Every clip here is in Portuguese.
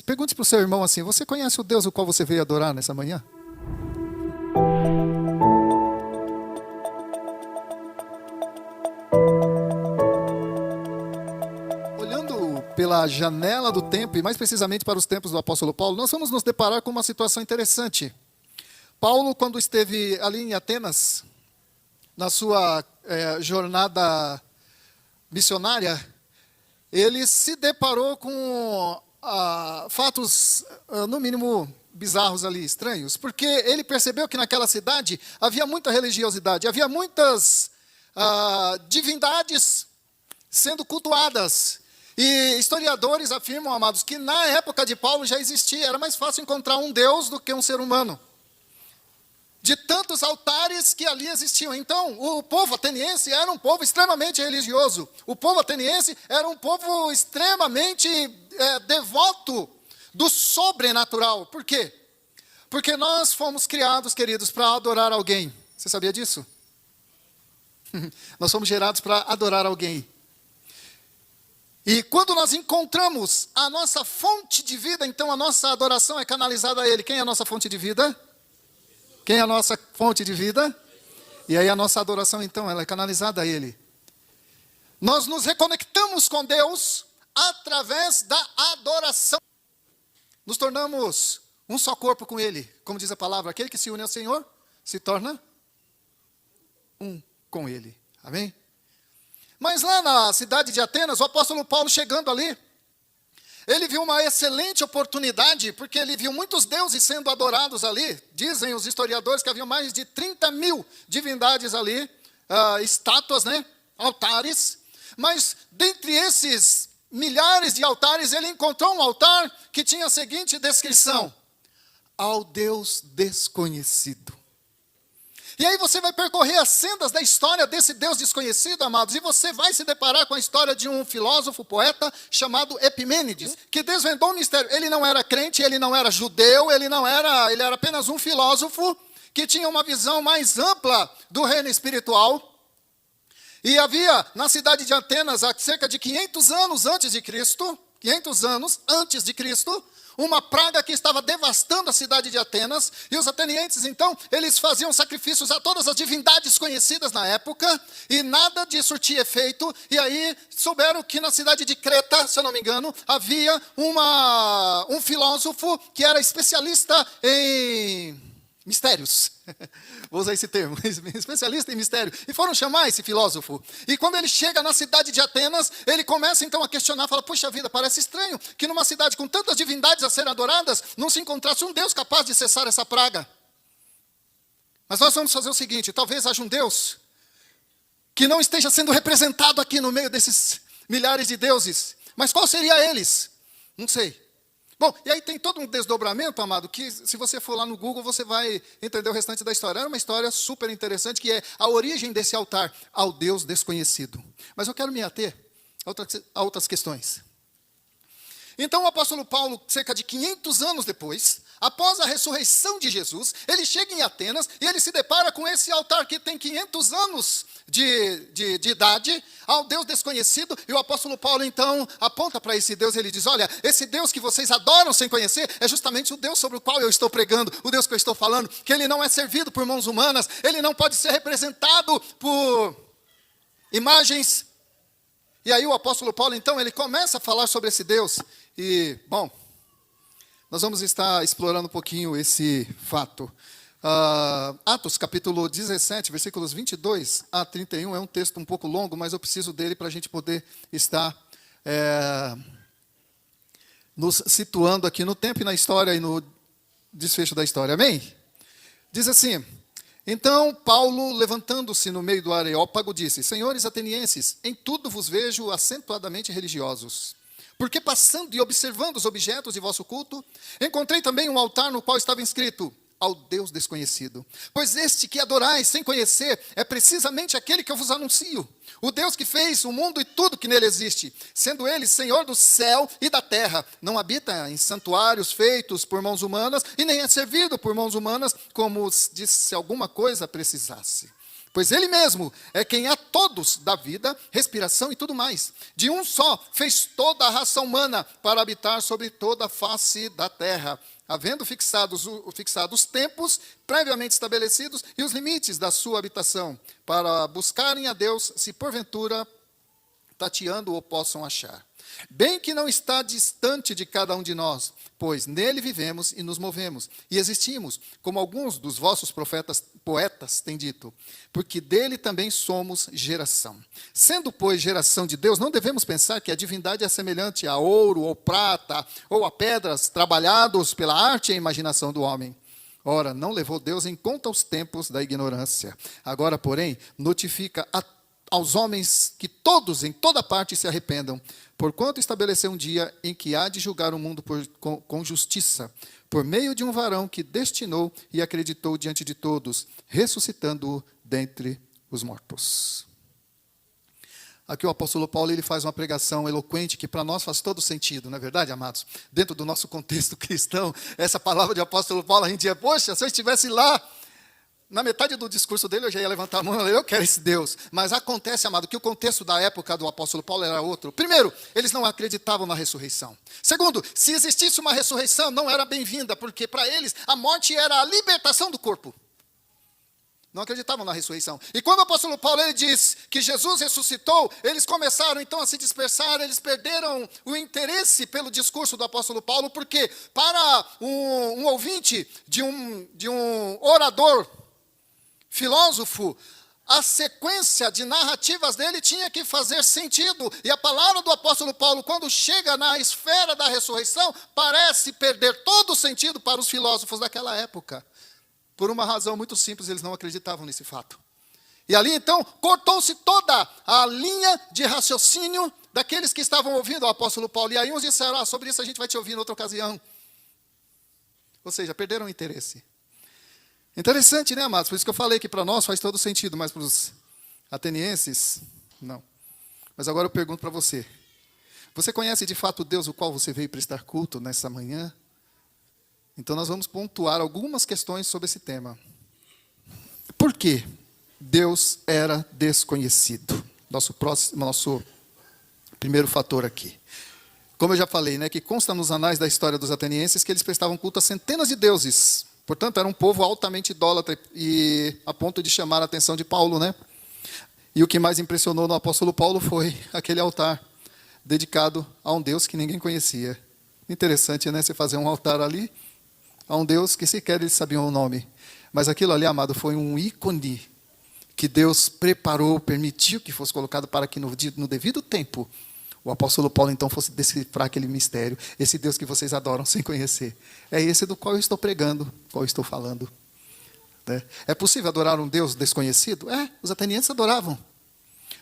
Pergunte para o seu irmão assim: você conhece o Deus o qual você veio adorar nessa manhã? Olhando pela janela do tempo, e mais precisamente para os tempos do apóstolo Paulo, nós vamos nos deparar com uma situação interessante. Paulo, quando esteve ali em Atenas, na sua jornada missionária, ele se deparou com fatos, no mínimo, bizarros ali, estranhos, porque ele percebeu que naquela cidade havia muita religiosidade, havia muitas divindades sendo cultuadas. E historiadores afirmam, amados, que na época de Paulo já existia, era mais fácil encontrar um Deus do que um ser humano, de tantos altares que ali existiam. Então, o povo ateniense era um povo extremamente religioso. O povo ateniense era um povo extremamente devoto do sobrenatural. Por quê? Porque nós fomos criados, queridos, para adorar alguém. Você sabia disso? Nós fomos gerados para adorar alguém. E quando nós encontramos a nossa fonte de vida, então a nossa adoração é canalizada a Ele. Quem é a nossa fonte de vida? Quem é a nossa fonte de vida? E aí a nossa adoração, então, ela é canalizada a Ele. Nós nos reconectamos com Deus através da adoração. Nos tornamos um só corpo com Ele. Como diz a palavra, aquele que se une ao Senhor, se torna um com Ele. Amém? Mas lá na cidade de Atenas, o apóstolo Paulo chegando ali, ele viu uma excelente oportunidade, porque ele viu muitos deuses sendo adorados ali. Dizem os historiadores que havia mais de 30.000 divindades ali, estátuas, né? Altares. Mas dentre esses milhares de altares, ele encontrou um altar que tinha a seguinte descrição: ao Deus desconhecido. E aí você vai percorrer as sendas da história desse Deus desconhecido, amados, e você vai se deparar com a história de um filósofo, poeta, chamado Epimênides, que desvendou o mistério. Ele não era crente, ele não era judeu, ele era apenas um filósofo que tinha uma visão mais ampla do reino espiritual. E havia na cidade de Atenas, há cerca de 500 anos antes de Cristo, uma praga que estava devastando a cidade de Atenas, e os atenienses, então, eles faziam sacrifícios a todas as divindades conhecidas na época, e nada disso tinha efeito, e aí souberam que na cidade de Creta, se eu não me engano, havia um filósofo que era especialista em mistérios. Vou usar esse termo, especialista em mistério. E foram chamar esse filósofo. E quando ele chega na cidade de Atenas, ele começa então a questionar, fala: puxa vida, parece estranho que numa cidade com tantas divindades a serem adoradas, não se encontrasse um Deus capaz de cessar essa praga. Mas nós vamos fazer o seguinte: talvez haja um Deus que não esteja sendo representado aqui no meio desses milhares de deuses. Mas qual seria eles? Não sei. Bom, e aí tem todo um desdobramento, amado, que se você for lá no Google, você vai entender o restante da história. Era uma história super interessante, que é a origem desse altar ao Deus desconhecido. Mas eu quero me ater a outras questões. Então o apóstolo Paulo, cerca de 500 anos depois, após a ressurreição de Jesus, ele chega em Atenas e ele se depara com esse altar que tem 500 anos de idade, ao Deus desconhecido, e o apóstolo Paulo então aponta para esse Deus e ele diz: olha, esse Deus que vocês adoram sem conhecer, é justamente o Deus sobre o qual eu estou pregando, o Deus que eu estou falando, que ele não é servido por mãos humanas, ele não pode ser representado por imagens. E aí o apóstolo Paulo então, ele começa a falar sobre esse Deus, e, bom, nós vamos estar explorando um pouquinho esse fato. Atos, capítulo 17, versículos 22 a 31, é um texto um pouco longo, mas eu preciso dele para a gente poder estar nos situando aqui no tempo e na história e no desfecho da história. Amém? Diz assim: então Paulo, levantando-se no meio do Areópago, disse: senhores atenienses, em tudo vos vejo acentuadamente religiosos. Porque passando e observando os objetos de vosso culto, encontrei também um altar no qual estava inscrito: ao Deus desconhecido. Pois este que adorais sem conhecer é precisamente aquele que eu vos anuncio. O Deus que fez o mundo e tudo que nele existe, sendo ele Senhor do céu e da terra. Não habita em santuários feitos por mãos humanas, e nem é servido por mãos humanas, como se alguma coisa precisasse. Pois ele mesmo é quem a todos dá vida, respiração e tudo mais. De um só fez toda a raça humana para habitar sobre toda a face da terra, havendo fixados os tempos previamente estabelecidos e os limites da sua habitação, para buscarem a Deus, se porventura tateando o possam achar. Bem que não está distante de cada um de nós, pois nele vivemos e nos movemos, e existimos, como alguns dos vossos poetas têm dito, porque dele também somos geração. Sendo, pois, geração de Deus, não devemos pensar que a divindade é semelhante a ouro ou prata, ou a pedras trabalhados pela arte e imaginação do homem. Ora, não levou Deus em conta os tempos da ignorância. Agora, porém, notifica aos homens que todos, em toda parte, se arrependam, porquanto estabeleceu um dia em que há de julgar o mundo com justiça, por meio de um varão que destinou e acreditou diante de todos, ressuscitando-o dentre os mortos. Aqui o apóstolo Paulo ele faz uma pregação eloquente que para nós faz todo sentido, não é verdade, amados? Dentro do nosso contexto cristão, essa palavra de apóstolo Paulo, a gente diz, poxa, se eu estivesse lá, na metade do discurso dele, eu já ia levantar a mão e falar, eu quero esse Deus. Mas acontece, amado, que o contexto da época do apóstolo Paulo era outro. Primeiro, eles não acreditavam na ressurreição. Segundo, se existisse uma ressurreição, não era bem-vinda, porque para eles a morte era a libertação do corpo. Não acreditavam na ressurreição. E quando o apóstolo Paulo ele diz que Jesus ressuscitou, eles começaram então a se dispersar, eles perderam o interesse pelo discurso do apóstolo Paulo, porque para um ouvinte de um orador, filósofo, a sequência de narrativas dele tinha que fazer sentido. E a palavra do apóstolo Paulo, quando chega na esfera da ressurreição, parece perder todo o sentido para os filósofos daquela época. Por uma razão muito simples, eles não acreditavam nesse fato. E ali, então, cortou-se toda a linha de raciocínio daqueles que estavam ouvindo o apóstolo Paulo. E aí uns disseram, sobre isso a gente vai te ouvir em outra ocasião. Ou seja, perderam o interesse. Interessante, né, amados? Por isso que eu falei que para nós faz todo sentido, mas para os atenienses, não. Mas agora eu pergunto para você. Você conhece de fato o Deus o qual você veio prestar culto nessa manhã? Então nós vamos pontuar algumas questões sobre esse tema. Por que Deus era desconhecido? Nosso primeiro fator aqui. Como eu já falei, né, que consta nos anais da história dos atenienses que eles prestavam culto a centenas de deuses. Portanto, era um povo altamente idólatra e a ponto de chamar a atenção de Paulo, né? E o que mais impressionou no apóstolo Paulo foi aquele altar dedicado a um Deus que ninguém conhecia. Interessante, né? Você fazer um altar ali a um Deus que sequer eles sabiam o nome. Mas aquilo ali, amado, foi um ícone que Deus preparou, permitiu que fosse colocado para que no devido tempo o apóstolo Paulo, então, fosse decifrar aquele mistério. Esse Deus que vocês adoram sem conhecer. É esse do qual eu estou pregando, qual eu estou falando. Né? É possível adorar um Deus desconhecido? Os atenienses adoravam.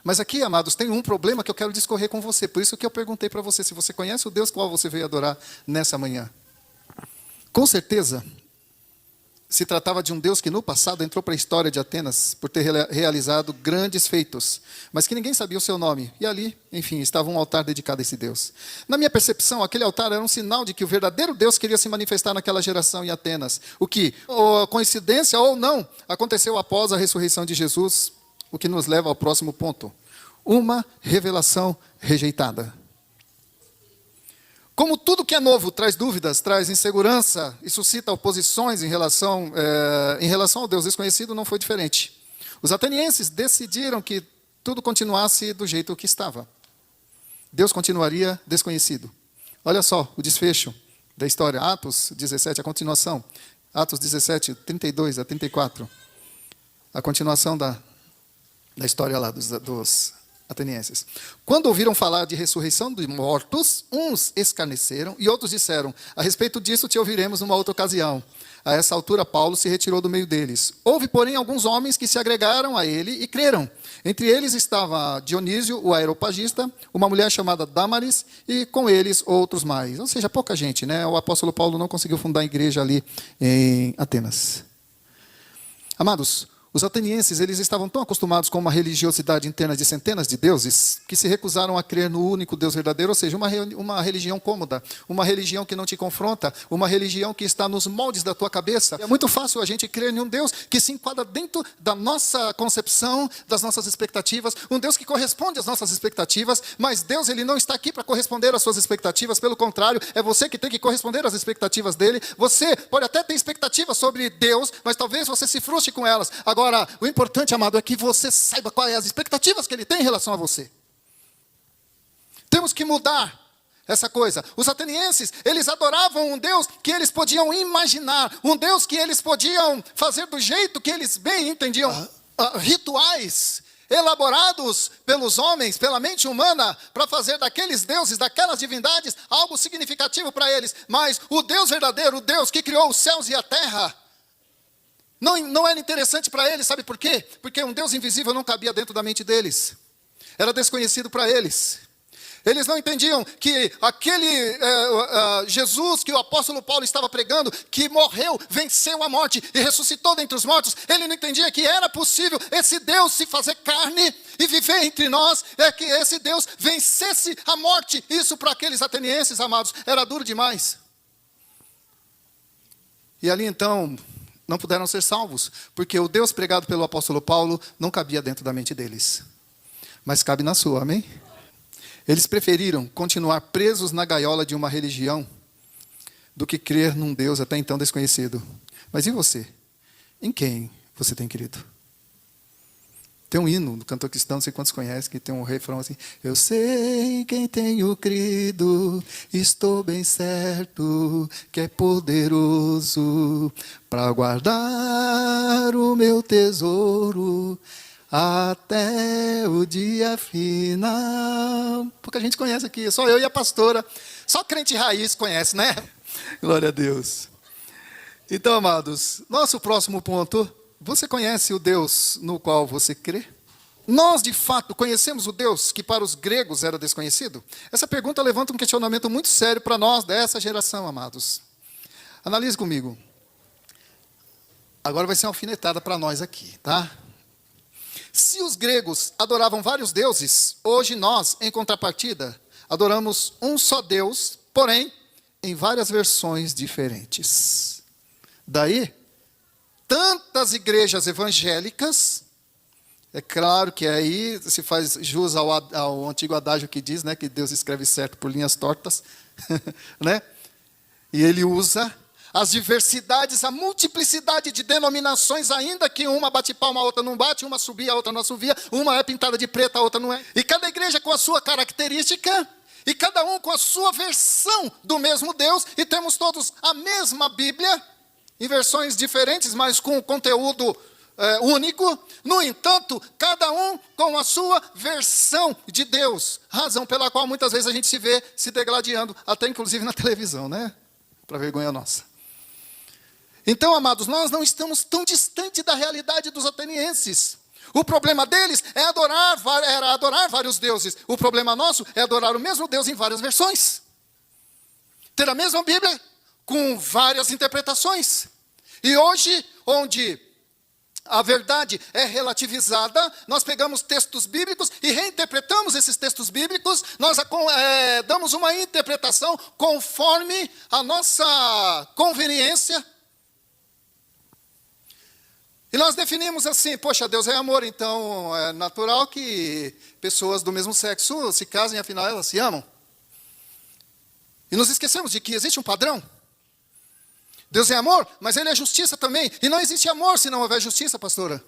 Mas aqui, amados, tem um problema que eu quero discorrer com você. Por isso que eu perguntei para você, se você conhece o Deus qual você veio adorar nessa manhã. Com certeza, se tratava de um Deus que no passado entrou para a história de Atenas por ter realizado grandes feitos, mas que ninguém sabia o seu nome. E ali, enfim, estava um altar dedicado a esse Deus. Na minha percepção, aquele altar era um sinal de que o verdadeiro Deus queria se manifestar naquela geração em Atenas. O que, coincidência ou não, aconteceu após a ressurreição de Jesus, o que nos leva ao próximo ponto. Uma revelação rejeitada. Como tudo que é novo traz dúvidas, traz insegurança e suscita oposições em relação ao Deus desconhecido, não foi diferente. Os atenienses decidiram que tudo continuasse do jeito que estava. Deus continuaria desconhecido. Olha só o desfecho da história. Atos 17, a continuação. Atos 17, 32 a 34. A continuação da história lá dos atenienses. Quando ouviram falar de ressurreição dos mortos, uns escarneceram e outros disseram, a respeito disso te ouviremos numa outra ocasião. A essa altura, Paulo se retirou do meio deles. Houve, porém, alguns homens que se agregaram a ele e creram. Entre eles estava Dionísio, o aeropagista, uma mulher chamada Damaris, e com eles outros mais. Ou seja, pouca gente, né? O apóstolo Paulo não conseguiu fundar a igreja ali em Atenas. Amados, Os atenienses, eles estavam tão acostumados com uma religiosidade interna de centenas de deuses, que se recusaram a crer no único Deus verdadeiro, ou seja, uma religião cômoda, uma religião que não te confronta, uma religião que está nos moldes da tua cabeça. É muito fácil a gente crer em um Deus que se enquadra dentro da nossa concepção, das nossas expectativas, um Deus que corresponde às nossas expectativas, mas Deus, ele não está aqui para corresponder às suas expectativas, pelo contrário, é você que tem que corresponder às expectativas dele. Você pode até ter expectativas sobre Deus, mas talvez você se frustre com elas. Agora, o importante, amado, é que você saiba quais são as expectativas que ele tem em relação a você. Temos que mudar essa coisa. Os atenienses, eles adoravam um Deus que eles podiam imaginar, um Deus que eles podiam fazer do jeito que eles bem entendiam. Rituais elaborados pelos homens, pela mente humana, para fazer daqueles deuses, daquelas divindades, algo significativo para eles. Mas o Deus verdadeiro, o Deus que criou os céus e a terra, não era interessante para eles, sabe por quê? Porque um Deus invisível não cabia dentro da mente deles. Era desconhecido para eles. Eles não entendiam que aquele Jesus que o apóstolo Paulo estava pregando, que morreu, venceu a morte e ressuscitou dentre os mortos, ele não entendia que era possível esse Deus se fazer carne e viver entre nós, que esse Deus vencesse a morte. Isso para aqueles atenienses, amados, era duro demais. E ali então não puderam ser salvos, porque o Deus pregado pelo apóstolo Paulo não cabia dentro da mente deles. Mas cabe na sua, amém? Eles preferiram continuar presos na gaiola de uma religião do que crer num Deus até então desconhecido. Mas e você? Em quem você tem crido? Tem um hino do cantor cristão, não sei quantos conhecem, que tem um refrão assim: eu sei em quem tenho crido, estou bem certo que é poderoso para guardar o meu tesouro até o dia final. Pouca gente conhece aqui, só eu e a pastora. Só crente raiz conhece, né? Glória a Deus. Então, amados, nosso próximo ponto: você conhece o Deus no qual você crê? Nós, de fato, conhecemos o Deus que para os gregos era desconhecido? Essa pergunta levanta um questionamento muito sério para nós dessa geração, amados. Analise comigo. Agora vai ser uma alfinetada para nós aqui, tá? Se os gregos adoravam vários deuses, hoje nós, em contrapartida, adoramos um só Deus, porém, em várias versões diferentes. Daí, tantas igrejas evangélicas, é claro que aí se faz jus ao antigo adágio que diz, né, que Deus escreve certo por linhas tortas, né? E ele usa as diversidades, a multiplicidade de denominações, ainda que uma bate palma, a outra não bate, uma subia, a outra não subia, uma é pintada de preto, a outra não é. E cada igreja com a sua característica, e cada um com a sua versão do mesmo Deus, e temos todos a mesma Bíblia, em versões diferentes, mas com conteúdo único. No entanto, cada um com a sua versão de Deus, razão pela qual muitas vezes a gente se vê se degladiando, até inclusive na televisão, né? Para vergonha nossa. Então, amados, nós não estamos tão distante da realidade dos atenienses. O problema deles era adorar vários deuses. O problema nosso é adorar o mesmo Deus em várias versões. Ter a mesma Bíblia com várias interpretações. E hoje, onde a verdade é relativizada, nós pegamos textos bíblicos e reinterpretamos esses textos bíblicos, nós damos uma interpretação conforme a nossa conveniência. E nós definimos assim: poxa, Deus é amor, então é natural que pessoas do mesmo sexo se casem, afinal elas se amam. E nos esquecemos de que existe um padrão. Deus é amor, mas Ele é justiça também. E não existe amor se não houver justiça, pastora.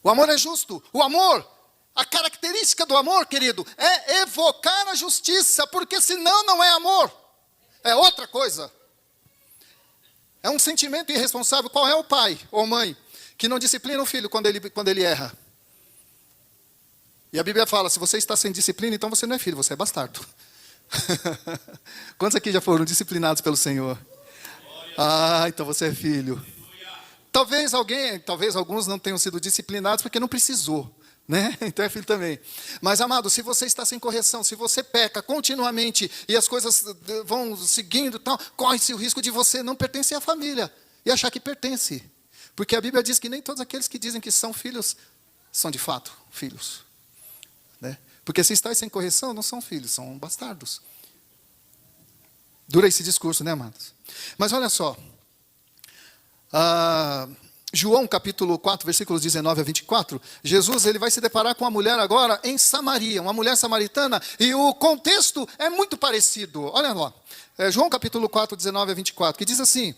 O amor é justo. O amor, a característica do amor, querido, é evocar a justiça, porque senão não é amor. É outra coisa. É um sentimento irresponsável. Qual é o pai ou mãe que não disciplina o filho quando ele erra? E a Bíblia fala: se você está sem disciplina, então você não é filho, você é bastardo. Quantos aqui já foram disciplinados pelo Senhor? Ah, então você é filho. Talvez alguns não tenham sido disciplinados porque não precisou, né? Então é filho também. Mas, amado, se você está sem correção, se você peca continuamente e as coisas vão seguindo, tal, corre-se o risco de você não pertencer à família e achar que pertence. Porque a Bíblia diz que nem todos aqueles que dizem que são filhos são de fato filhos. Né? Porque se estáis sem correção, não são filhos, são bastardos. Dura esse discurso, né, amados? Mas olha só. João capítulo 4, versículos 19 a 24. Jesus ele vai se deparar com uma mulher agora em Samaria, uma mulher samaritana. E o contexto é muito parecido. Olha lá. João capítulo 4, 19 a 24, que diz assim.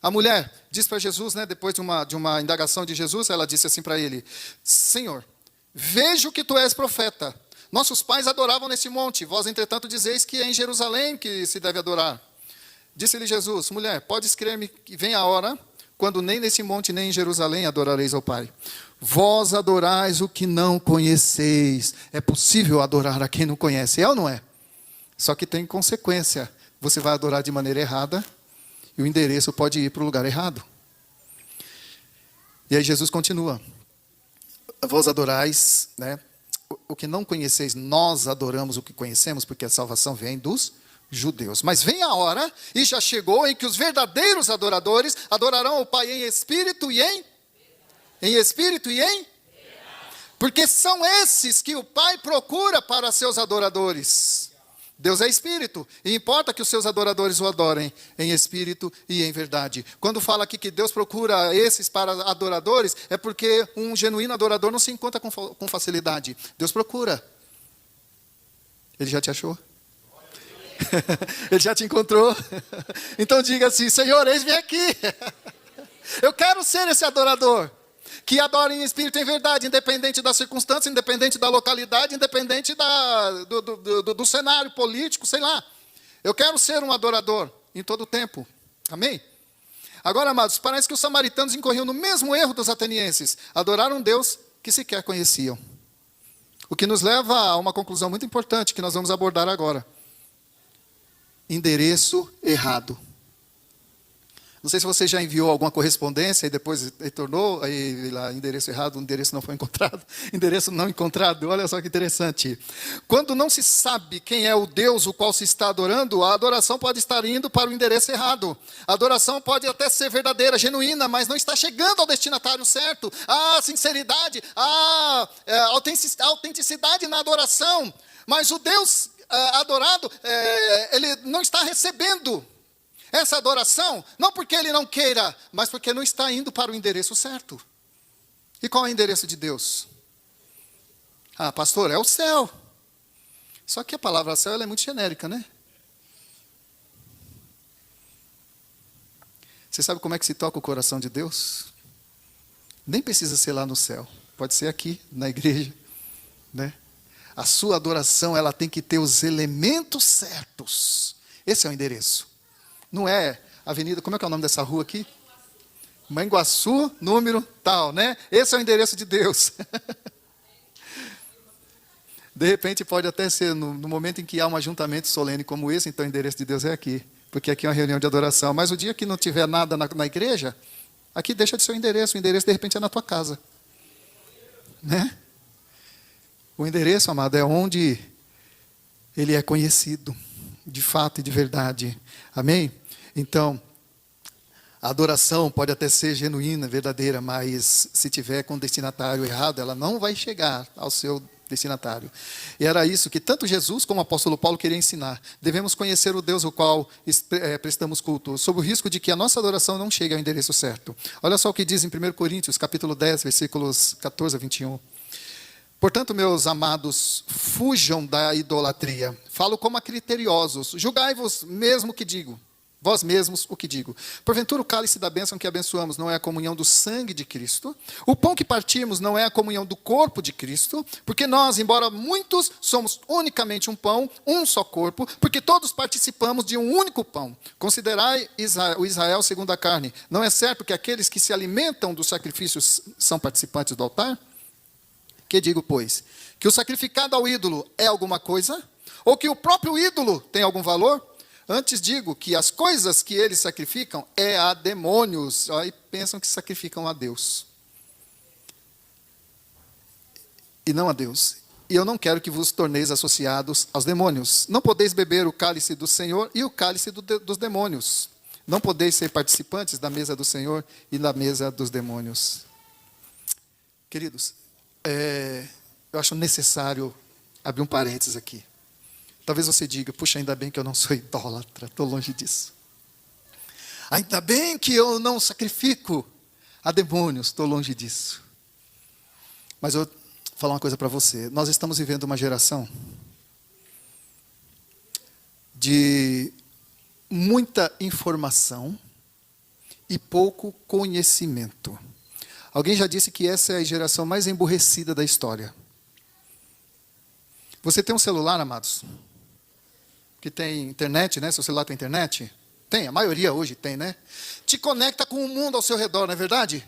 A mulher diz para Jesus, né, depois de uma indagação de Jesus, ela disse assim para ele: Senhor, vejo que tu és profeta. Nossos pais adoravam neste monte, vós, entretanto, dizeis que é em Jerusalém que se deve adorar. Disse-lhe Jesus: mulher, podes crer-me que vem a hora, quando nem nesse monte nem em Jerusalém adorareis ao Pai. Vós adorais o que não conheceis. É possível adorar a quem não conhece, é ou não é? Só que tem consequência. Você vai adorar de maneira errada, e o endereço pode ir para o lugar errado. E aí Jesus continua. Vós adorais, né, o que não conheceis, nós adoramos o que conhecemos, porque a salvação vem dos judeus. Mas vem a hora, e já chegou, em que os verdadeiros adoradores adorarão o Pai em espírito e em espírito e em? Porque são esses que o Pai procura para seus adoradores. Deus é espírito, e importa que os seus adoradores o adorem em espírito e em verdade. Quando fala aqui que Deus procura esses para adoradores, é porque um genuíno adorador não se encontra com facilidade. Deus procura. Ele já te achou? Ele já te encontrou? Então diga assim: Senhor, eis-me aqui. Eu quero ser esse adorador que adora em espírito e em verdade, independente da circunstância, independente da localidade, independente do cenário político, sei lá. Eu quero ser um adorador em todo o tempo. Amém? Agora, amados, parece que os samaritanos incorriam no mesmo erro dos atenienses. Adoraram um Deus que sequer conheciam. O que nos leva a uma conclusão muito importante que nós vamos abordar agora. Endereço errado. Não sei se você já enviou alguma correspondência e depois retornou, aí lá, endereço errado, o endereço não foi encontrado, endereço não encontrado, olha só que interessante. Quando não se sabe quem é o Deus o qual se está adorando, a adoração pode estar indo para o endereço errado. A adoração pode até ser verdadeira, genuína, mas não está chegando ao destinatário certo. A sinceridade, a autenticidade na adoração, mas o Deus adorado, ele não está recebendo essa adoração, não porque ele não queira, mas porque não está indo para o endereço certo. E qual é o endereço de Deus? Ah, pastor, é o céu. Só que a palavra céu ela é muito genérica, né? Você sabe como é que se toca o coração de Deus? Nem precisa ser lá no céu. Pode ser aqui, na igreja, né? A sua adoração, ela tem que ter os elementos certos. Esse é o endereço. Não é avenida, como é que é o nome dessa rua aqui? Manguaçu, número tal, né? Esse é o endereço de Deus. De repente pode até ser no momento em que há um ajuntamento solene como esse, então o endereço de Deus é aqui. Porque aqui é uma reunião de adoração. Mas o dia que não tiver nada na igreja, aqui deixa de ser o endereço de repente é na tua casa. Né? O endereço, amado, é onde ele é conhecido, de fato e de verdade. Amém? Então, a adoração pode até ser genuína, verdadeira, mas se tiver com o destinatário errado, ela não vai chegar ao seu destinatário. E era isso que tanto Jesus como o apóstolo Paulo queriam ensinar. Devemos conhecer o Deus ao qual prestamos culto, sob o risco de que a nossa adoração não chegue ao endereço certo. Olha só o que diz em 1 Coríntios, capítulo 10, versículos 14 a 21. Portanto, meus amados, fujam da idolatria. Falo como a criteriosos. Julgai-vos mesmo que digo. Vós mesmos o que digo. Porventura o cálice da bênção que abençoamos não é a comunhão do sangue de Cristo? O pão que partimos não é a comunhão do corpo de Cristo? Porque nós, embora muitos, somos unicamente um pão, um só corpo, porque todos participamos de um único pão. Considerai o Israel segundo a carne. Não é certo que aqueles que se alimentam dos sacrifícios são participantes do altar? Que digo, pois? Que o sacrificado ao ídolo é alguma coisa? Ou que o próprio ídolo tem algum valor? Antes digo que as coisas que eles sacrificam é a demônios. Aí pensam que sacrificam a Deus. E não a Deus. E eu não quero que vos torneis associados aos demônios. Não podeis beber o cálice do Senhor e o cálice dos demônios. Não podeis ser participantes da mesa do Senhor e da mesa dos demônios. Queridos, eu acho necessário abrir um parênteses aqui. Talvez você diga, puxa, ainda bem que eu não sou idólatra, estou longe disso. Ainda bem que eu não sacrifico a demônios, estou longe disso. Mas eu vou falar uma coisa para você. Nós estamos vivendo uma geração de muita informação e pouco conhecimento. Alguém já disse que essa é a geração mais emburrecida da história. Você tem um celular, amados, que tem internet, né? Seu celular tem internet? Tem, a maioria hoje tem, né? Te conecta com o mundo ao seu redor, não é verdade?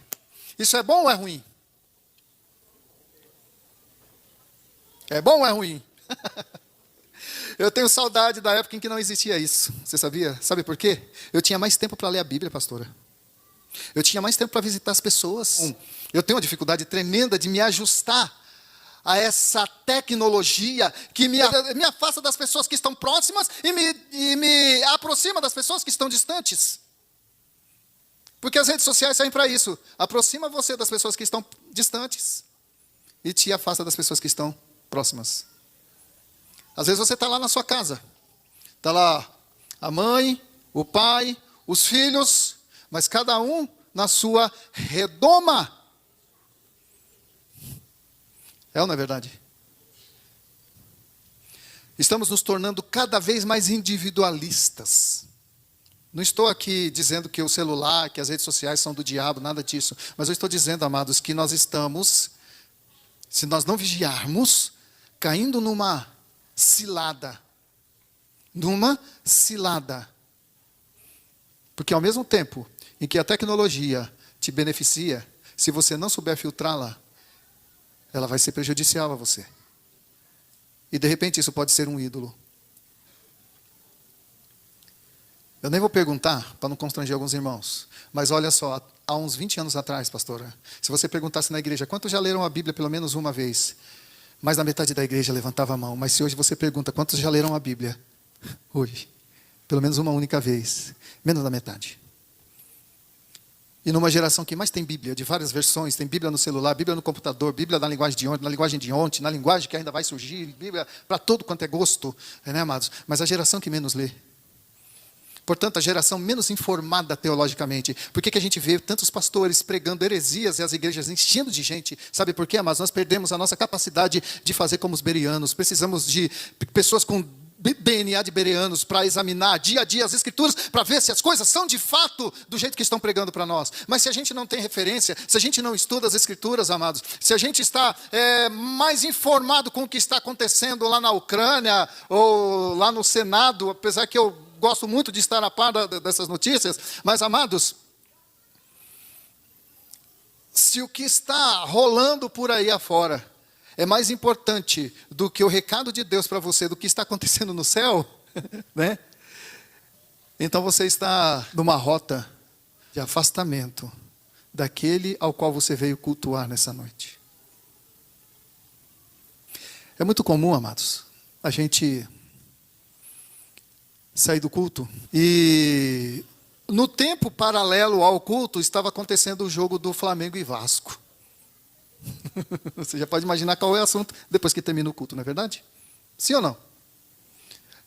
Isso é bom ou é ruim? É bom ou é ruim? Eu tenho saudade da época em que não existia isso. Você sabia? Sabe por quê? Eu tinha mais tempo para ler a Bíblia, pastora. Eu tinha mais tempo para visitar as pessoas. Eu tenho uma dificuldade tremenda de me ajustar a essa tecnologia que me afasta das pessoas que estão próximas e me aproxima das pessoas que estão distantes. Porque as redes sociais saem para isso. Aproxima você das pessoas que estão distantes e te afasta das pessoas que estão próximas. Às vezes você está lá na sua casa. Está lá a mãe, o pai, os filhos, mas cada um na sua redoma. É ou não é verdade? Estamos nos tornando cada vez mais individualistas. Não estou aqui dizendo que o celular, que as redes sociais são do diabo, nada disso. Mas eu estou dizendo, amados, que nós estamos, se nós não vigiarmos, caindo numa cilada. Numa cilada. Porque ao mesmo tempo em que a tecnologia te beneficia, se você não souber filtrá-la, ela vai ser prejudicial a você. E de repente isso pode ser um ídolo. Eu nem vou perguntar, para não constranger alguns irmãos. Mas olha só, há uns 20 anos atrás, pastora, se você perguntasse na igreja, quantos já leram a Bíblia pelo menos uma vez? Mais da metade da igreja levantava a mão. Mas se hoje você pergunta, quantos já leram a Bíblia? Hoje. Pelo menos uma única vez. Menos da metade. E numa geração que mais tem Bíblia, de várias versões, tem Bíblia no celular, Bíblia no computador, Bíblia na linguagem de ontem, na linguagem que ainda vai surgir, Bíblia para todo quanto é gosto, né, amados? Mas a geração que menos lê. Portanto, a geração menos informada teologicamente. Por que a gente vê tantos pastores pregando heresias e as igrejas enchendo de gente? Sabe por quê, amados? Nós perdemos a nossa capacidade de fazer como os bereanos. Precisamos de pessoas com DNA de bereanos para examinar dia a dia as escrituras, para ver se as coisas são de fato do jeito que estão pregando para nós. Mas se a gente não tem referência, se a gente não estuda as escrituras, amados, se a gente está mais informado com o que está acontecendo lá na Ucrânia ou lá no Senado, apesar que eu gosto muito de estar a par dessas notícias, mas, amados, se o que está rolando por aí afora é mais importante do que o recado de Deus para você, do que está acontecendo no céu, né? Então você está numa rota de afastamento daquele ao qual você veio cultuar nessa noite. É muito comum, amados, a gente sair do culto e no tempo paralelo ao culto estava acontecendo o jogo do Flamengo e Vasco. Você já pode imaginar qual é o assunto depois que termina o culto, não é verdade? Sim ou não?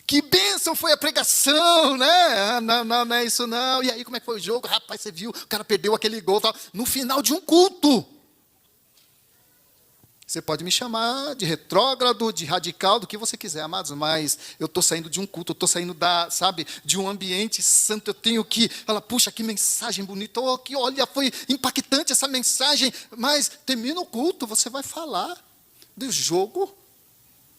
Que bênção foi a pregação, né? Não é isso não. E aí, como é que foi o jogo? Rapaz, você viu, o cara perdeu aquele gol. Tal. No final de um culto. Você pode me chamar de retrógrado, de radical, do que você quiser, amados, mas eu estou saindo de um culto, eu estou saindo de um ambiente santo, eu tenho que falar, puxa, que mensagem bonita, oh, que olha, foi impactante essa mensagem, mas termina o culto, você vai falar do jogo.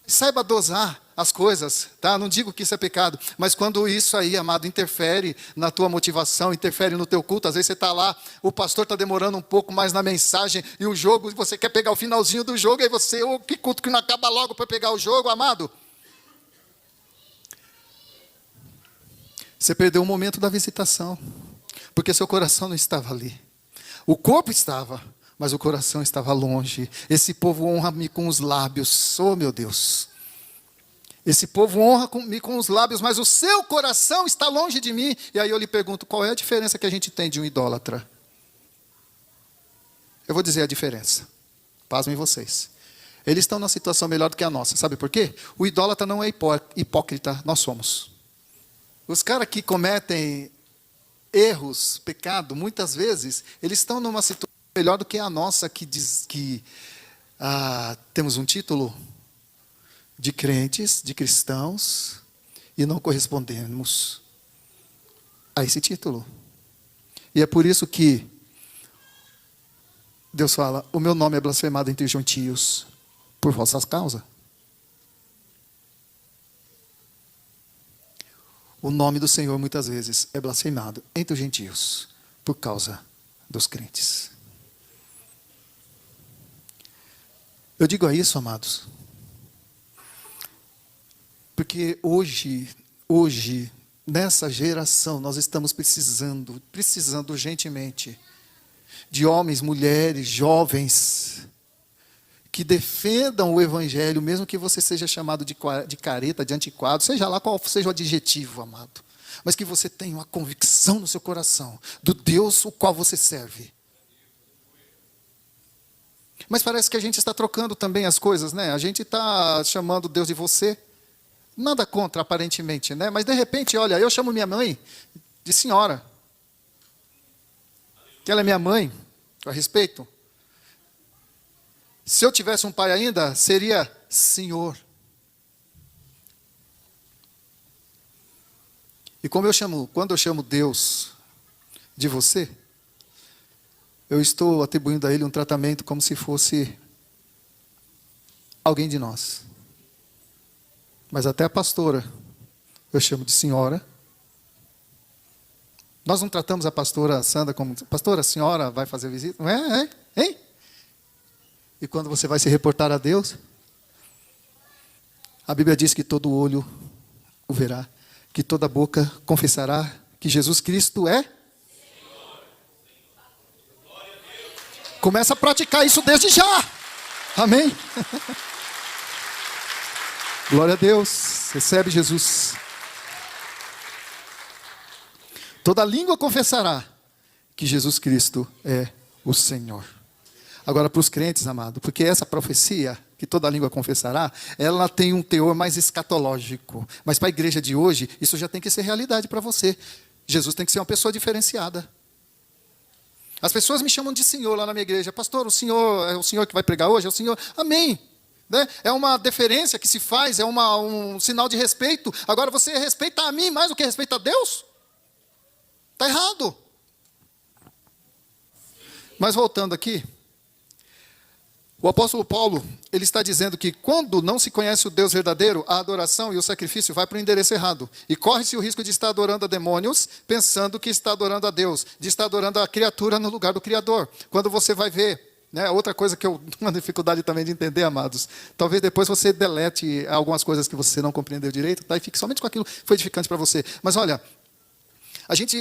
Saiba dosar as coisas, tá? Não digo que isso é pecado, mas quando isso aí, amado, interfere na tua motivação, interfere no teu culto, às vezes você está lá, o pastor está demorando um pouco mais na mensagem, e o jogo, você quer pegar o finalzinho do jogo, aí você, oh, que culto que não acaba logo para pegar o jogo, amado. Você perdeu o momento da visitação, porque seu coração não estava ali. O corpo estava, mas o coração estava longe. Esse povo honra-me com os lábios. Oh, meu Deus. Esse povo honra-me com os lábios, mas o seu coração está longe de mim. E aí eu lhe pergunto, qual é a diferença que a gente tem de um idólatra? Eu vou dizer a diferença. Pasmem vocês. Eles estão numa situação melhor do que a nossa. Sabe por quê? O idólatra não é hipócrita, nós somos. Os caras que cometem erros, pecado, muitas vezes, eles estão numa situação melhor do que a nossa, que diz que temos um título de crentes, de cristãos, e não correspondemos a esse título. E é por isso que Deus fala, o meu nome é blasfemado entre os gentios, por vossas causas. O nome do Senhor, muitas vezes, é blasfemado entre os gentios, por causa dos crentes. Eu digo a isso, amados, porque hoje, nessa geração, nós estamos precisando urgentemente, de homens, mulheres, jovens, que defendam o Evangelho, mesmo que você seja chamado de careta, de antiquado, seja lá qual seja o adjetivo, amado. Mas que você tenha uma convicção no seu coração, do Deus o qual você serve. Mas parece que a gente está trocando também as coisas, né? A gente está chamando Deus de você. Nada contra, aparentemente, né? Mas de repente, olha, eu chamo minha mãe de senhora. Que ela é minha mãe, eu a respeito. Se eu tivesse um pai ainda, seria Senhor. E quando eu chamo Deus de você, eu estou atribuindo a Ele um tratamento como se fosse alguém de nós. Mas até a pastora, eu chamo de senhora. Nós não tratamos a pastora Sandra como, pastora, a senhora vai fazer visita? Não é? Hein? E quando você vai se reportar a Deus, a Bíblia diz que todo olho o verá, que toda boca confessará que Jesus Cristo é. Começa a praticar isso desde já. Amém? Glória a Deus. Recebe Jesus. Toda língua confessará que Jesus Cristo é o Senhor. Agora, para os crentes, amado, porque essa profecia, que toda língua confessará, ela tem um teor mais escatológico. Mas para a igreja de hoje, isso já tem que ser realidade para você. Jesus tem que ser uma pessoa diferenciada. As pessoas me chamam de senhor lá na minha igreja. Pastor, o senhor é o senhor que vai pregar hoje? É o senhor? Amém. Né? É uma deferência que se faz, é um sinal de respeito. Agora, você respeita a mim mais do que respeita a Deus? Está errado. Mas voltando aqui, o apóstolo Paulo, ele está dizendo que quando não se conhece o Deus verdadeiro, a adoração e o sacrifício vai para o endereço errado. E corre-se o risco de estar adorando a demônios, pensando que está adorando a Deus, de estar adorando a criatura no lugar do Criador. Quando você vai ver, né, outra coisa que eu tenho uma dificuldade também de entender, amados, talvez depois você delete algumas coisas que você não compreendeu direito, tá? E fique somente com aquilo que foi edificante para você. Mas olha, a gente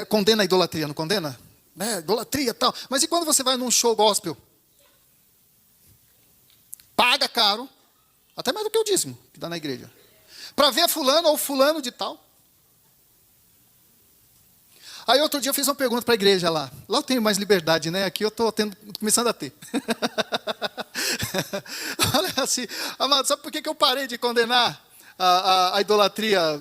condena a idolatria, não condena? Né? Idolatria e tal. Mas e quando você vai num show gospel? Paga caro, até mais do que o dízimo que dá na igreja, para ver fulano ou fulano de tal. Aí outro dia eu fiz uma pergunta para a igreja lá. Lá eu tenho mais liberdade, né? Aqui eu estou começando a ter. Olha assim, amado, sabe por que eu parei de condenar a idolatria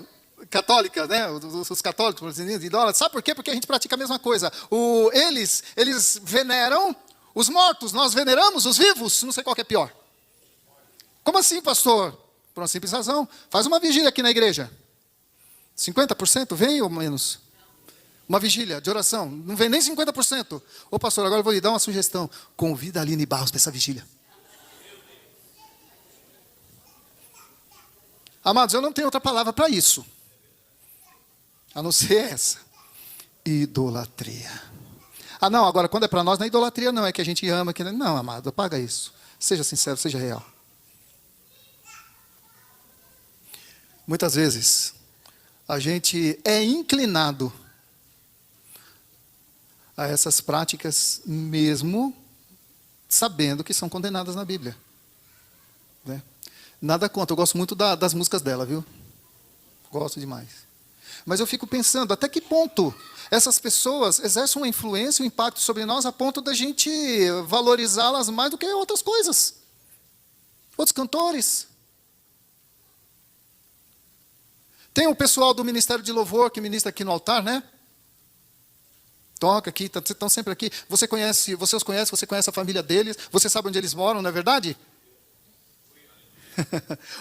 católica, né? Os católicos, os idólatras? Sabe por quê? Porque a gente pratica a mesma coisa. Eles veneram os mortos, nós veneramos os vivos. Não sei qual que é pior. Como assim, pastor? Por uma simples razão. Faz uma vigília aqui na igreja. 50% vem ou menos? Uma vigília de oração. Não vem nem 50%. Ô pastor, agora eu vou lhe dar uma sugestão. Convida a Aline Barros para essa vigília. Amados, eu não tenho outra palavra para isso. A não ser essa. Idolatria. Ah, não, agora quando é para nós, não é idolatria não. É que a gente ama. Não, amado, apaga isso. Seja sincero, seja real. Muitas vezes, a gente é inclinado a essas práticas, mesmo sabendo que são condenadas na Bíblia. Né? Nada contra, eu gosto muito das músicas dela, viu? Gosto demais. Mas eu fico pensando, até que ponto essas pessoas exercem uma influência, um impacto sobre nós, a ponto da gente valorizá-las mais do que outras coisas. Outros cantores. Tem o pessoal do Ministério de Louvor que ministra aqui no altar, né? Toca aqui, estão sempre aqui. Você os conhece, você conhece a família deles, você sabe onde eles moram, não é verdade?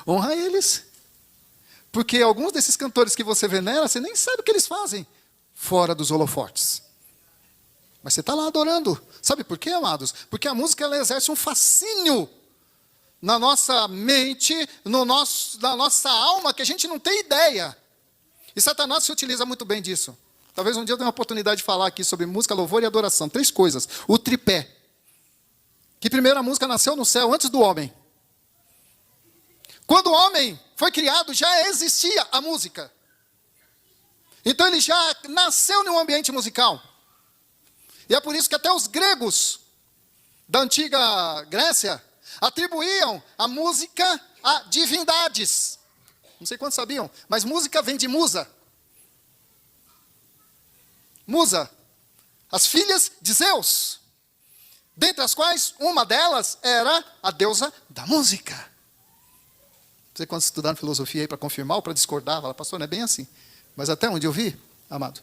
Honra eles. Porque alguns desses cantores que você venera, você nem sabe o que eles fazem fora dos holofotes. Mas você está lá adorando. Sabe por quê, amados? Porque a música ela exerce um fascínio na nossa mente, na nossa alma, que a gente não tem ideia. E Satanás se utiliza muito bem disso. Talvez um dia eu tenha uma oportunidade de falar aqui sobre música, louvor e adoração. 3 coisas. O tripé. Que primeiro a música nasceu no céu antes do homem. Quando o homem foi criado, já existia a música. Então ele já nasceu num ambiente musical. E é por isso que até os gregos da antiga Grécia atribuíam a música a divindades. Não sei quantos sabiam, mas música vem de musa. Musa, as filhas de Zeus, dentre as quais uma delas era a deusa da música. Não sei quantos estudaram filosofia aí para confirmar ou para discordar, fala, pastor, não é bem assim. Mas até onde eu vi, amado,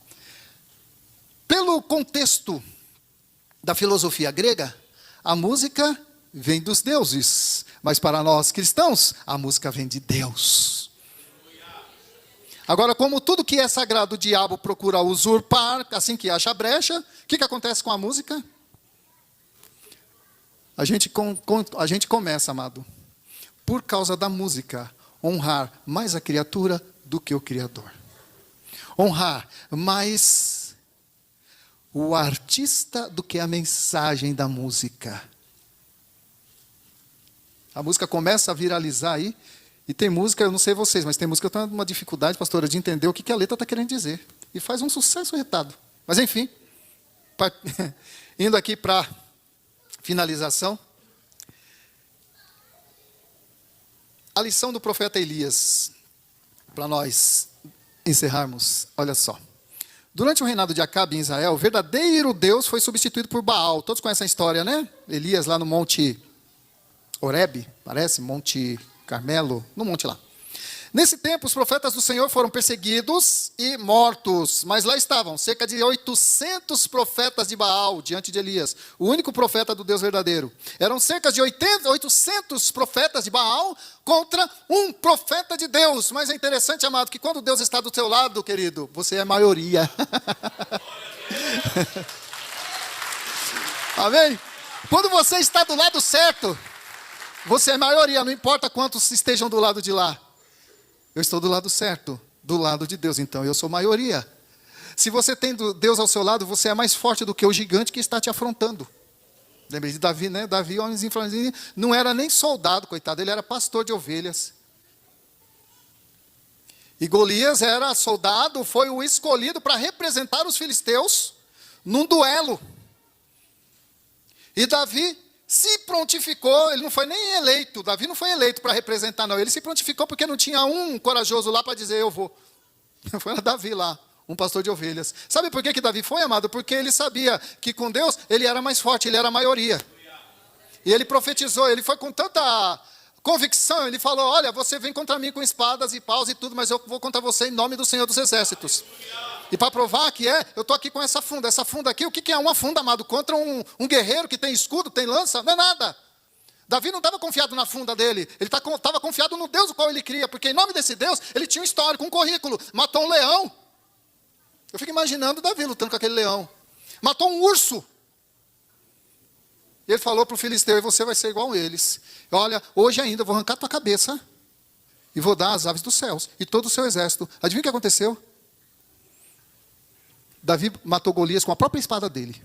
pelo contexto da filosofia grega, a música vem dos deuses, mas para nós cristãos, a música vem de Deus. Agora, como tudo que é sagrado, o diabo procura usurpar, assim que acha brecha, o que acontece com a música? A gente começa, amado, por causa da música, honrar mais a criatura do que o Criador. Honrar mais o artista do que a mensagem da música. A música começa a viralizar aí, e tem música, eu não sei vocês, mas tem música que eu tenho uma dificuldade, pastora, de entender o que a letra está querendo dizer. E faz um sucesso retado. Mas enfim, indo aqui para finalização. A lição do profeta Elias, para nós encerrarmos, olha só. Durante o reinado de Acabe em Israel, o verdadeiro Deus foi substituído por Baal. Todos conhecem a história, né? Elias lá no Monte Horebe, parece, Monte Carmelo, no monte lá. Nesse tempo, os profetas do Senhor foram perseguidos e mortos, mas lá estavam cerca de 800 profetas de Baal diante de Elias, o único profeta do Deus verdadeiro. Eram cerca de 800 profetas de Baal contra um profeta de Deus. Mas é interessante, amado, que quando Deus está do teu lado, querido, você é maioria. Amém? Quando você está do lado certo, você é maioria, não importa quantos estejam do lado de lá. Eu estou do lado certo, do lado de Deus, então eu sou maioria. Se você tem Deus ao seu lado, você é mais forte do que o gigante que está te afrontando. Lembrei de Davi, né? Davi, homens influentes, não era nem soldado, coitado, ele era pastor de ovelhas. E Golias era soldado, foi o escolhido para representar os filisteus num duelo. E Davi se prontificou, ele não foi nem eleito, Davi não foi eleito para representar, não. Ele se prontificou porque não tinha um corajoso lá para dizer, eu vou. Foi Davi lá, um pastor de ovelhas. Sabe por que Davi foi, amado? Porque ele sabia que com Deus ele era mais forte, ele era a maioria. E ele profetizou, ele foi com tanta convicção, ele falou, olha, você vem contra mim com espadas e paus e tudo, mas eu vou contra você em nome do Senhor dos Exércitos. E para provar que eu estou aqui com essa funda. Essa funda aqui, o que é uma funda, amado? Contra um guerreiro que tem escudo, tem lança? Não é nada. Davi não estava confiado na funda dele. Ele estava confiado no Deus o qual ele cria. Porque em nome desse Deus, ele tinha um histórico, um currículo. Matou um leão. Eu fico imaginando Davi lutando com aquele leão. Matou um urso. Ele falou para o filisteu, e você vai ser igual a eles. Olha, hoje ainda eu vou arrancar tua cabeça e vou dar as aves dos céus e todo o seu exército. Adivinha o que aconteceu? Davi matou Golias com a própria espada dele.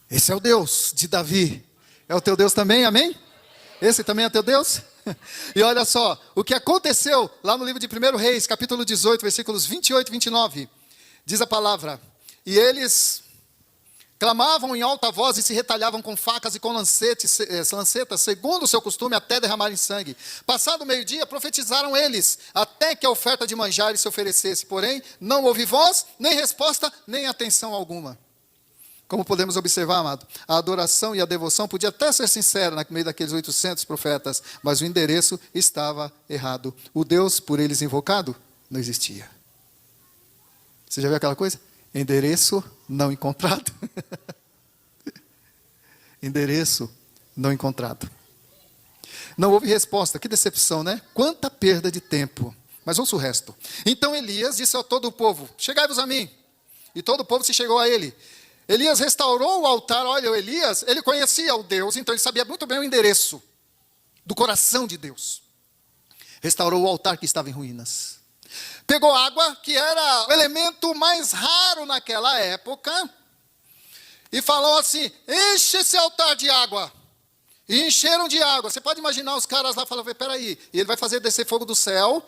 Esse é o Deus de Davi. É o teu Deus também, amém? Esse também é teu Deus? E olha só, o que aconteceu lá no livro de 1 Reis, capítulo 18, versículos 28 e 29. Diz a palavra, e eles Clamavam em alta voz e se retalhavam com facas e com lancetas, segundo o seu costume, até derramarem sangue. Passado o meio-dia, profetizaram eles, até que a oferta de manjares se oferecesse. Porém, não houve voz, nem resposta, nem atenção alguma. Como podemos observar, amado, a adoração e a devoção podia até ser sincera no meio daqueles 800 profetas, mas o endereço estava errado. O Deus por eles invocado não existia. Você já viu aquela coisa? Endereço não encontrado. Endereço não encontrado. Não houve resposta. Que decepção, né? Quanta perda de tempo. Mas ouça o resto. Então Elias disse a todo o povo: chegai-vos a mim. E todo o povo se chegou a ele. Elias restaurou o altar. Olha, o Elias, ele conhecia o Deus, então ele sabia muito bem o endereço do coração de Deus. Restaurou o altar que estava em ruínas. Pegou água, que era o elemento mais raro naquela época, e falou assim: enche esse altar de água. E encheram de água. Você pode imaginar os caras lá falando: peraí, e ele vai fazer descer fogo do céu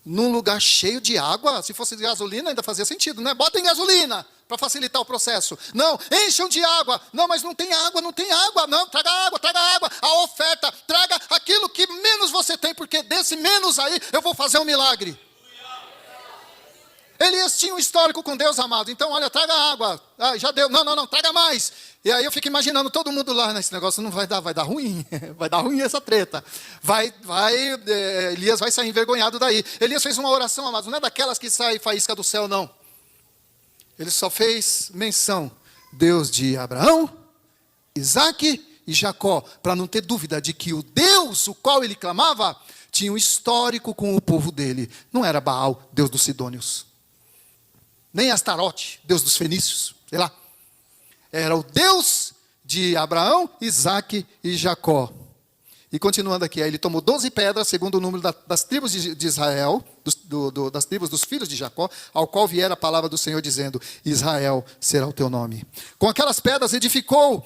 num lugar cheio de água? Se fosse de gasolina ainda fazia sentido, né? Botem gasolina para facilitar o processo. Não, encham de água. Não, mas não tem água, não tem água. Não, traga água, traga água. A oferta, traga aquilo que menos você tem, porque desse menos aí eu vou fazer um milagre. Eles tinham um histórico com Deus, amado. Então, olha, traga água. Ah, já deu. Não, traga mais. E aí eu fico imaginando todo mundo lá nesse negócio. Não vai dar ruim. Vai dar ruim essa treta. Elias vai sair envergonhado daí. Elias fez uma oração, amado. Não é daquelas que sai faísca do céu, não. Ele só fez menção: Deus de Abraão, Isaque e Jacó. Para não ter dúvida de que o Deus, o qual ele clamava, tinha um histórico com o povo dele. Não era Baal, Deus dos Sidônios. Nem Astarote, Deus dos fenícios, sei lá. Era o Deus de Abraão, Isaque e Jacó. E continuando aqui, aí ele tomou 12 pedras, segundo o número das tribos de Israel, das tribos dos filhos de Jacó, ao qual viera a palavra do Senhor dizendo: Israel será o teu nome. Com aquelas pedras edificou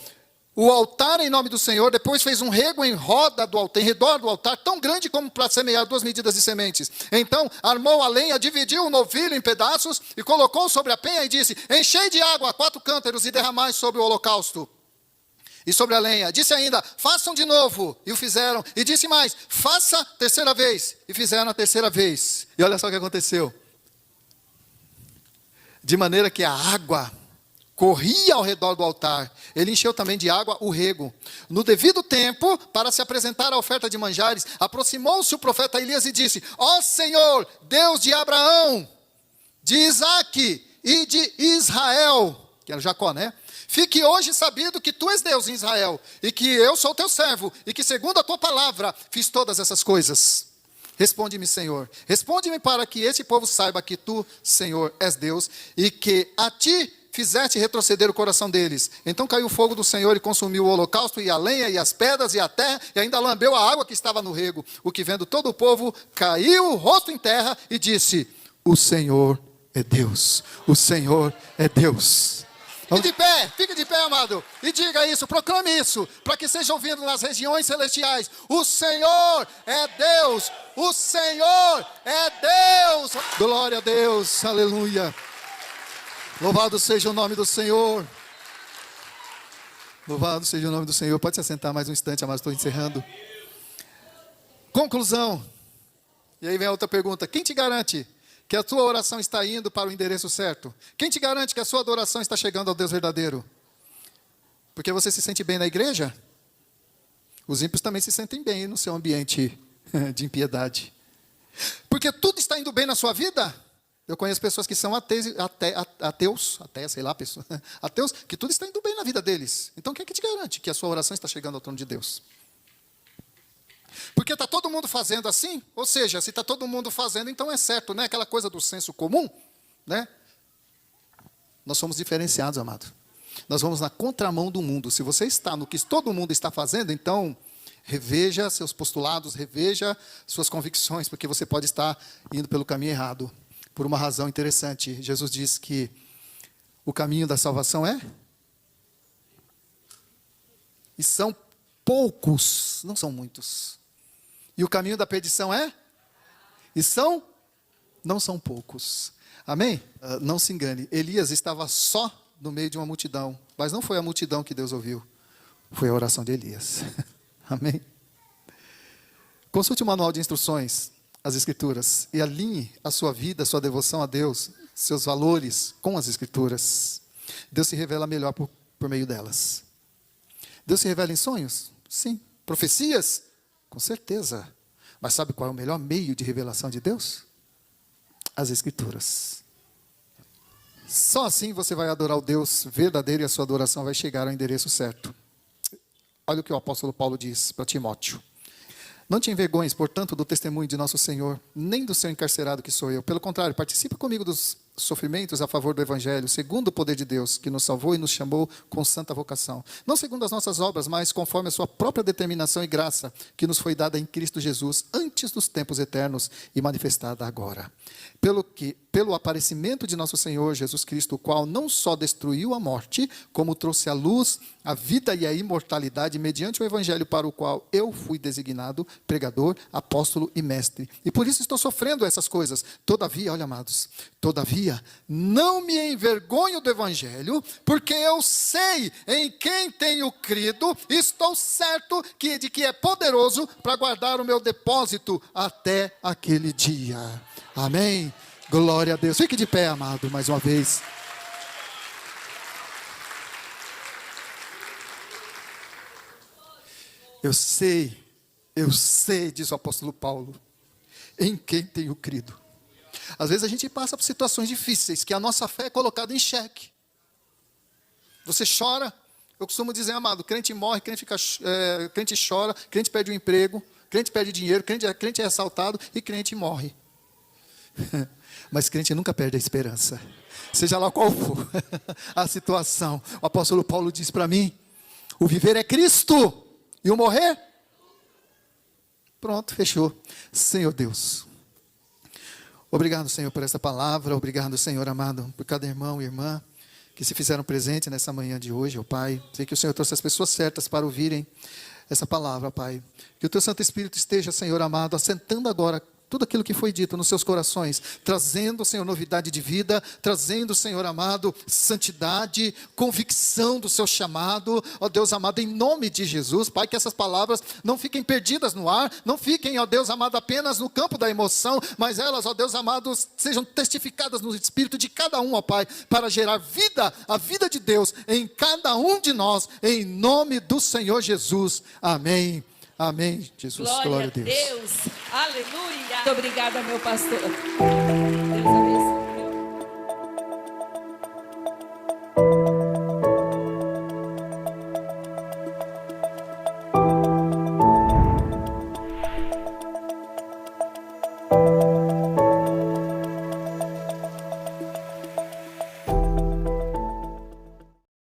o altar em nome do Senhor, depois fez um rego em redor do altar, tão grande como para semear 2 medidas de sementes. Então armou a lenha, dividiu o novilho em pedaços e colocou sobre a penha e disse: enchei de água 4 cântaros e derramai sobre o holocausto e sobre a lenha. Disse ainda: façam de novo, e o fizeram. E disse mais: faça 3ª vez, e fizeram a 3ª vez. E olha só o que aconteceu. De maneira que a água corria ao redor do altar. Ele encheu também de água o rego. No devido tempo, para se apresentar a oferta de manjares, aproximou-se o profeta Elias e disse: ó Senhor, Deus de Abraão, de Isaque e de Israel, que era Jacó, né? Fique hoje sabido que tu és Deus em Israel, e que eu sou teu servo, e que segundo a tua palavra fiz todas essas coisas. Responde-me, Senhor. Responde-me para que este povo saiba que tu, Senhor, és Deus, e que a ti fizeste retroceder o coração deles. Então caiu o fogo do Senhor e consumiu o holocausto e a lenha e as pedras e a terra, e ainda lambeu a água que estava no rego. O que vendo todo o povo, caiu o rosto em terra e disse: o Senhor é Deus. O Senhor é Deus. Fique de pé, amado, e diga isso, proclame isso, para que seja ouvido nas regiões celestiais: o Senhor é Deus, o Senhor é Deus. Glória a Deus, aleluia. Louvado seja o nome do Senhor. Louvado seja o nome do Senhor. Pode se assentar mais um instante, amado, estou encerrando. Conclusão. E aí vem a outra pergunta: quem te garante que a tua oração está indo para o endereço certo? Quem te garante que a sua adoração está chegando ao Deus verdadeiro? Porque você se sente bem na igreja? Os ímpios também se sentem bem no seu ambiente de impiedade. Porque tudo está indo bem na sua vida? Eu conheço pessoas que são ateus, que tudo está indo bem na vida deles. Então quem é que te garante que a sua oração está chegando ao trono de Deus? Porque está todo mundo fazendo assim, ou seja, se está todo mundo fazendo, então é certo, né? Aquela coisa do senso comum, né? Nós somos diferenciados, amado. Nós vamos na contramão do mundo. Se você está no que todo mundo está fazendo, então reveja seus postulados, reveja suas convicções, porque você pode estar indo pelo caminho errado. Por uma razão interessante, Jesus diz que o caminho da salvação é? E são poucos, não são muitos. E o caminho da perdição é? E não são poucos. Amém? Não se engane, Elias estava só no meio de uma multidão. Mas não foi a multidão que Deus ouviu, foi a oração de Elias. Amém? Consulte o manual de instruções, as Escrituras, e alinhe a sua vida, a sua devoção a Deus, seus valores com as Escrituras. Deus se revela melhor por meio delas. Deus se revela em sonhos? Sim. Profecias? Com certeza. Mas sabe qual é o melhor meio de revelação de Deus? As Escrituras. Só assim você vai adorar o Deus verdadeiro e a sua adoração vai chegar ao endereço certo. Olha o que o apóstolo Paulo diz para Timóteo. Não te envergonhes, portanto, do testemunho de nosso Senhor, nem do seu encarcerado que sou eu. Pelo contrário, participa comigo dos sofrimentos a favor do Evangelho, segundo o poder de Deus, que nos salvou e nos chamou com santa vocação. Não segundo as nossas obras, mas conforme a sua própria determinação e graça, que nos foi dada em Cristo Jesus, antes dos tempos eternos e manifestada agora. Pelo aparecimento de nosso Senhor Jesus Cristo, o qual não só destruiu a morte, como trouxe à luz a vida e a imortalidade, mediante o Evangelho para o qual eu fui designado pregador, apóstolo e mestre. E por isso estou sofrendo essas coisas. Todavia, olha, amados, todavia, não me envergonho do Evangelho, porque eu sei em quem tenho crido, e estou certo de que é poderoso para guardar o meu depósito até aquele dia. Amém? Glória a Deus. Fique de pé, amado, mais uma vez. Eu sei, diz o apóstolo Paulo, em quem tenho crido. Às vezes a gente passa por situações difíceis, que a nossa fé é colocada em xeque. Você chora, eu costumo dizer, amado, crente morre, crente chora, crente perde o emprego, crente perde dinheiro, crente é assaltado e crente morre. Mas crente nunca perde a esperança, seja lá qual for a situação. O apóstolo Paulo diz para mim, o viver é Cristo, e o morrer? Pronto, fechou. Senhor Deus, obrigado, Senhor, por essa palavra. Obrigado, Senhor amado, por cada irmão e irmã que se fizeram presente nessa manhã de hoje, ó Pai. Sei que o Senhor trouxe as pessoas certas para ouvirem essa palavra, Pai. Que o Teu Santo Espírito esteja, Senhor amado, assentando agora tudo aquilo que foi dito nos seus corações, trazendo, Senhor, novidade de vida, trazendo, Senhor amado, santidade, convicção do seu chamado, ó Deus amado, em nome de Jesus, Pai, que essas palavras não fiquem perdidas no ar, não fiquem, ó Deus amado, apenas no campo da emoção, mas elas, ó Deus amado, sejam testificadas no espírito de cada um, ó Pai, para gerar vida, a vida de Deus em cada um de nós, em nome do Senhor Jesus. Amém. Amém, Jesus. Glória a Deus. Aleluia. Muito obrigada, meu pastor.